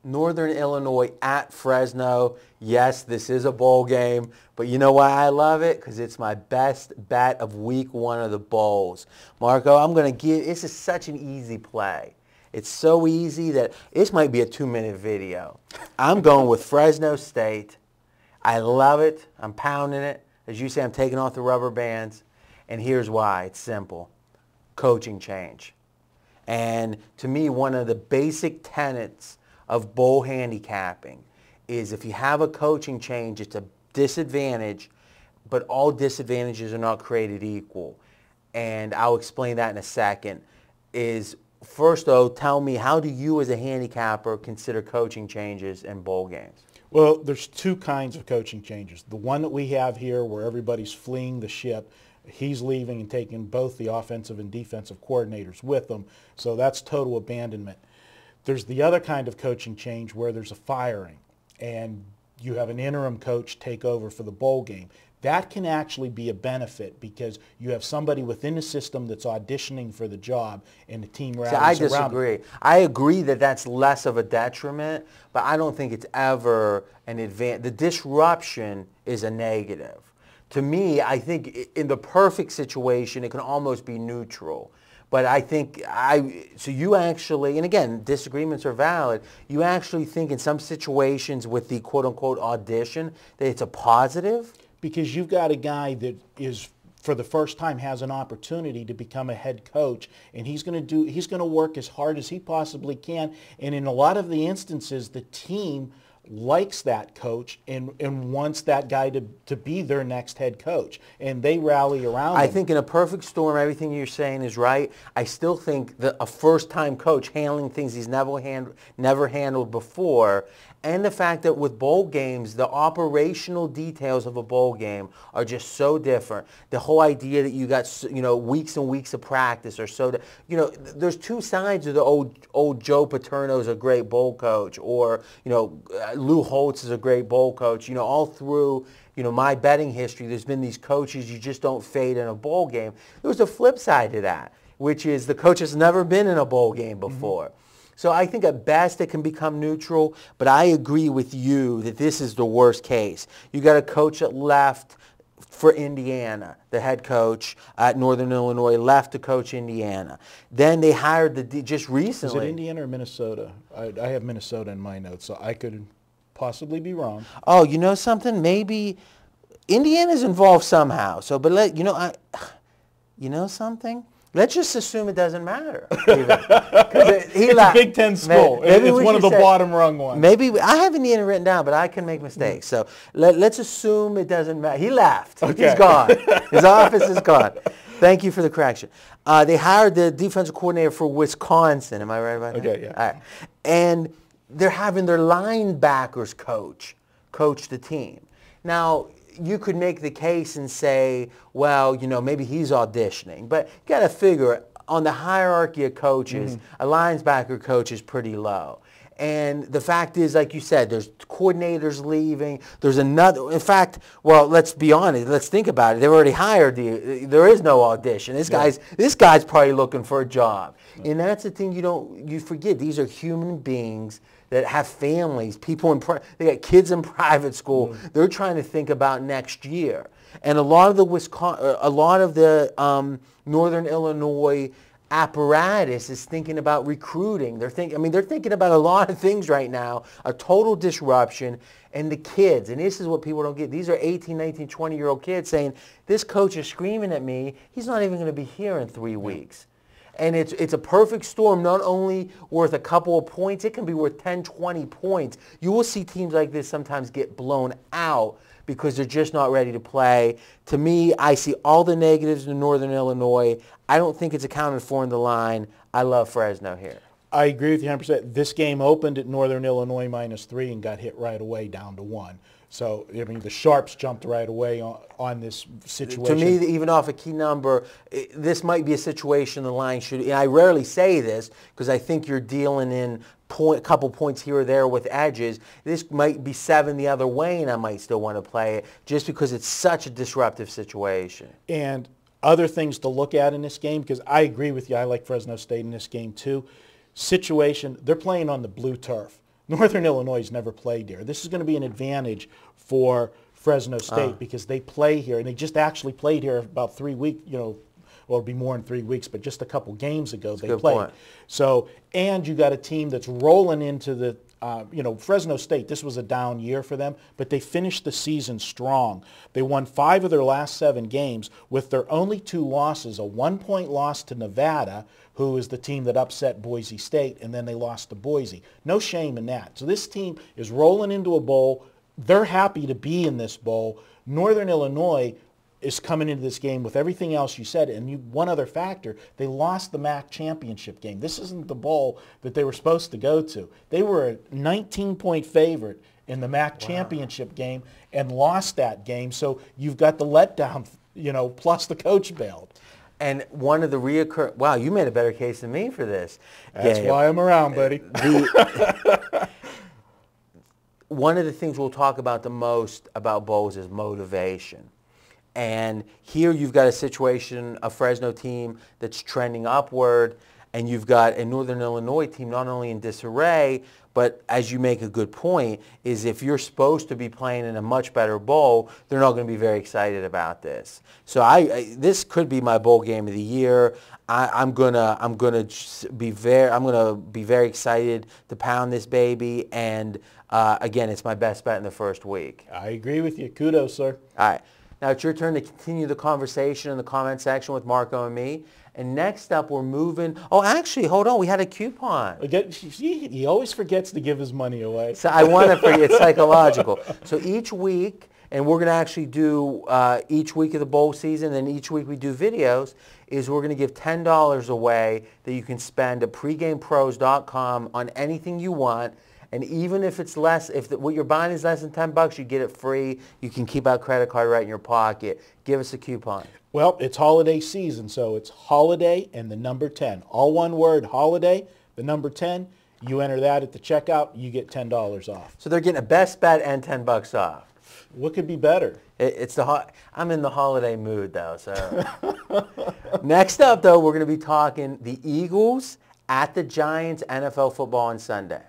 Northern Illinois at Fresno. Yes, this is a bowl game, but you know why I love it? Because it's my best bet of week 1 of the bowls. Marco, I'm going to give, this is such an easy play. It's so easy that this might be a 2-minute video. I'm going with Fresno State. I love it. I'm pounding it. As you say, I'm taking off the rubber bands. And here's why. It's simple. Coaching change. And to me, one of the basic tenets of bowl handicapping is if you have a coaching change, it's a disadvantage, but all disadvantages are not created equal. And I'll explain that in a second. First, though, tell me, how do you as a handicapper consider coaching changes in bowl games? Well, there's 2 kinds of coaching changes. The one that we have here where everybody's fleeing the ship, he's leaving and taking both the offensive and defensive coordinators with him, so that's total abandonment. There's the other kind of coaching change where there's a firing and you have an interim coach take over for the bowl game. That can actually be a benefit because you have somebody within the system that's auditioning for the job and the team rallies around. I disagree. I agree that that's less of a detriment, but I don't think it's ever an advantage. The disruption is a negative. To me, I think in the perfect situation, it can almost be neutral. But I think, so you actually, and again, disagreements are valid, you actually think in some situations with the quote-unquote audition that it's a positive? Because you've got a guy that is, for the first time, has an opportunity to become a head coach, and he's going to work as hard as he possibly can, and in a lot of the instances, the team likes that coach and wants that guy to be their next head coach, and they rally around him. I think in a perfect storm, everything you're saying is right. I still think that a first-time coach handling things he's never handled before, and the fact that with bowl games, the operational details of a bowl game are just so different. The whole idea that you got, weeks and weeks of practice are so, there's 2 sides of the old Joe Paterno's a great bowl coach, or, Lou Holtz is a great bowl coach. All through, my betting history, there's been these coaches you just don't fade in a bowl game. There was a flip side to that, which is the coach has never been in a bowl game before. Mm-hmm. So I think at best it can become neutral, but I agree with you that this is the worst case. You got a coach that left for Indiana, the head coach at Northern Illinois left to coach Indiana. Then they hired just recently. Is it Indiana or Minnesota? I have Minnesota in my notes, so I could possibly be wrong. Oh, you know something? Maybe Indiana's involved somehow. So, but you know something? Let's just assume it doesn't matter. It's a Big Ten school. It's one of the bottom rung ones. Maybe I have Indiana written down, but I can make mistakes. So let's assume it doesn't matter. He left. Okay. He's gone. His office is gone. Thank you for the correction. They hired the defensive coordinator for Wisconsin. Am I right about that? Okay, yeah. All right. And they're having their linebackers coach the team. Now, you could make the case and say, well, maybe he's auditioning. But you got to figure, on the hierarchy of coaches, a linebacker coach is pretty low. And the fact is, like you said, there's coordinators leaving. There's another. In fact, well, let's be honest. Let's think about it. They've already hired there is no audition. This guy's probably looking for a job. Yeah. And that's the thing you forget. These are human beings that have families, they got kids in private school. They're trying to think about next year. And a lot of the Northern Illinois apparatus is thinking about recruiting. They're thinking about a lot of things right now, a total disruption. And the kids, and this is what people don't get, these are 18, 19, 20-year-old kids saying, this coach is screaming at me, he's not even going to be here in 3 weeks. And it's a perfect storm, not only worth a couple of points, it can be worth 10, 20 points. You will see teams like this sometimes get blown out because they're just not ready to play. To me, I see all the negatives in Northern Illinois. I don't think it's accounted for in the line. I love Fresno here. I agree with you 100%. This game opened at Northern Illinois -3 and got hit right away down to 1. So, the sharps jumped right away on this situation. To me, even off a key number, this might be a situation the line should, and I rarely say this because I think you're dealing in a couple points here or there with edges. This might be 7 the other way, and I might still want to play it just because it's such a disruptive situation. And other things to look at in this game, because I agree with you, I like Fresno State in this game too. Situation, they're playing on the blue turf. Northern Illinois has never played there. This is going to be an advantage for Fresno State because they play here, and they just actually played here about 3 weeks, well, it'll be more than 3 weeks, but just a couple games ago they played. Point. So, and you got a team that's rolling into the, Fresno State, this was a down year for them, but they finished the season strong. They won 5 of their last 7 games with their only 2 losses, a 1-point loss to Nevada, who is the team that upset Boise State, and then they lost to Boise. No shame in that. So this team is rolling into a bowl. They're happy to be in this bowl. Northern Illinois is coming into this game with everything else you said, and one other factor, they lost the MAC championship game. This isn't the bowl that they were supposed to go to. They were a 19-point favorite in the MAC championship game and lost that game, so you've got the letdown, plus the coach bailed. And one of the wow, you made a better case than me for this. That's why I'm around, buddy. One of the things we'll talk about the most about bowls is motivation. And here you've got a situation, a Fresno team that's trending upward, and you've got a Northern Illinois team not only in disarray, but as you make a good point, is if you're supposed to be playing in a much better bowl, they're not going to be very excited about this. So this could be my bowl game of the year. I'm gonna be very excited to pound this baby, and again, it's my best bet in the first week. I agree with you. Kudos, sir. All right. Now it's your turn to continue the conversation in the comment section with Marco and me. And next up, we're moving. Oh, actually, hold on. We had a coupon. He always forgets to give his money away. So I want to forget. It's psychological. So each week, and we're going to actually do each week of the bowl season, and each week we do videos, is we're going to give $10 away that you can spend at pregamepros.com on anything you want. And even if it's less, what you're buying is less than $10, you get it free. You can keep our credit card right in your pocket. Give us a coupon. Well, it's holiday season, so it's holiday and the number 10. All one word, holiday, the number 10. You enter that at the checkout, you get $10 off. So they're getting a best bet and $10 off. What could be better? I'm in the holiday mood, though. So next up, though, we're going to be talking the Eagles at the Giants NFL football on Sunday.